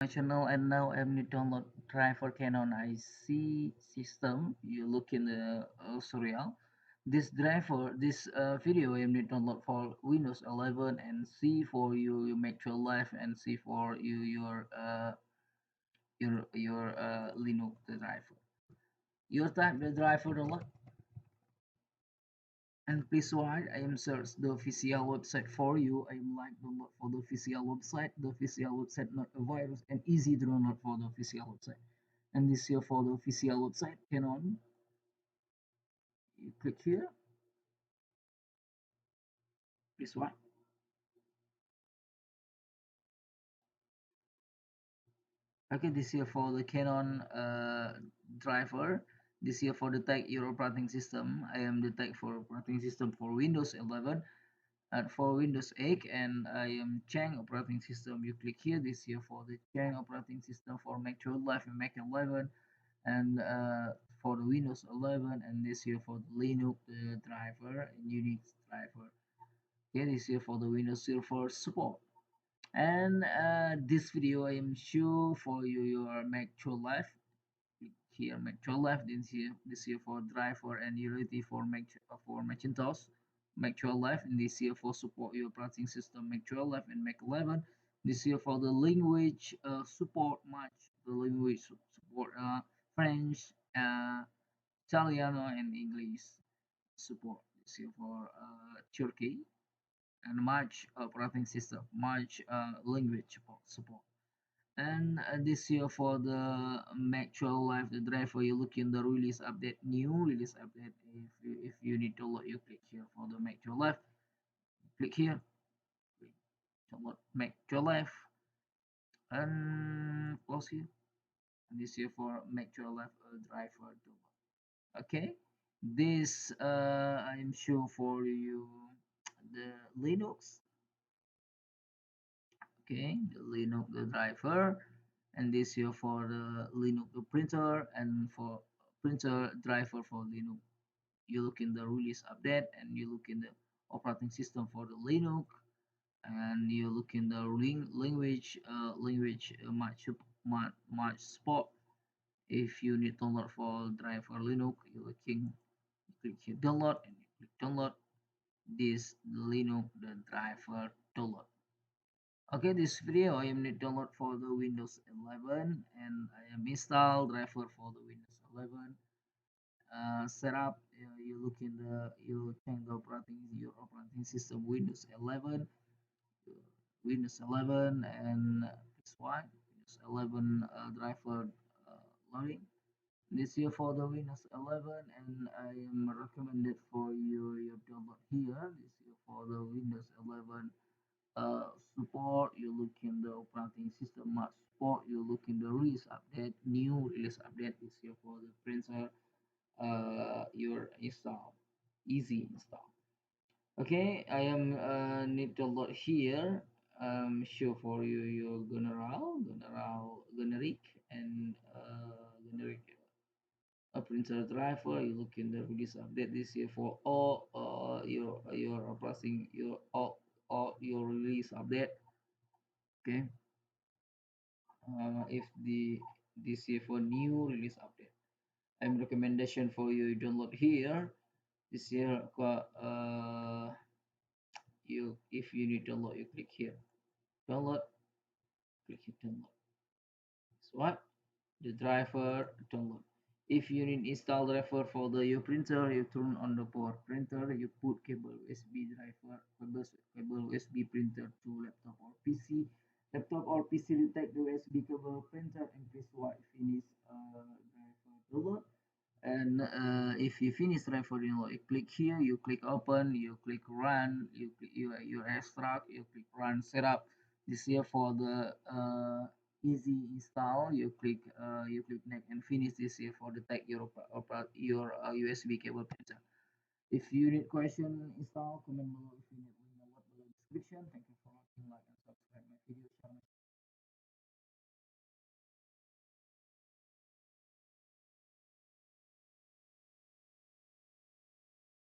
My channel, and now I'm need to download driver Canon IC system. You look in the tutorial. This driver, this video you need to download for Windows 11 and C for you make your life, and C for your Linux the driver. You type the driver download, and please wait. I am search the official website for you. I am like download for the official website. The official website not a virus and easy to download for the official website. And this here for the official website Canon. You click here, this one. Okay, this here for the Canon driver. This here for detect your operating system. I am detect for operating system for Windows 11 and for Windows 8, and I am change operating system. You click here. This here for the change operating system for Mac 12 Live and Mac 11, and for the Windows 11, and this here for the Linux driver and Unix driver. Okay, this here for the Windows Server support. And this video I am sure for you your Mac 12 Live. Here Mac 12 Live, this here for driver and utility for for Macintosh. Mac 12 Live, and this here for support your operating system Mac 12 Live and Mac 11. This here for the language support match the language support French, Italiano, and English support. This here for Turkey, and March operating system, March language support. And this year for the Mac 12 Live, the driver, you look in the release update, new release update. If you need to load, you click here for the Mac 12 Live. Click here, download Mac 12 Live, and close here. And this here for Mac 12 Live driver download. Okay, this I'm sure for you the Linux. Okay, the Linux the driver, and this here for the Linux the printer, and for printer driver for Linux. You look in the release update, and you look in the operating system for the Linux, and you look in the language much support. If you need download for driver Linux, you click here download, and you click download this Linux the driver download. Okay, this video I am need download for the Windows 11, and I am install driver for the Windows 11 setup. You look in the you change the your operating system Windows 11, Windows 11, and this one Windows 11 driver loading. This here for the Windows 11, and I am recommended for you your download here. This here for the Windows 11 support. You look in the operating system much support. You look in the release update, new release update is here for the printer. Your install, easy install. Okay, I am need to load here. Show for you your generic, and generic a printer driver. You look in the release update this year for all your operating all your release update. Okay, if this year for new release update, I'm recommendation for you download here. This year you if you need download, you click here download, click here download. So what the driver download. If you need install driver for the your printer, you turn on the power printer, you put cable USB driver, cable USB printer to laptop or PC. Laptop or PC detect the USB cable printer, and press Y finish driver download. And if you finish driver download, you click here, you click open, you click run, you extract, you click run setup. This here for the easy install. You click next and finish. This here for detect your USB cable printer. If you need question install, comment below. If you need, we know what below description. Thank you for watching, like and subscribe my video. Share my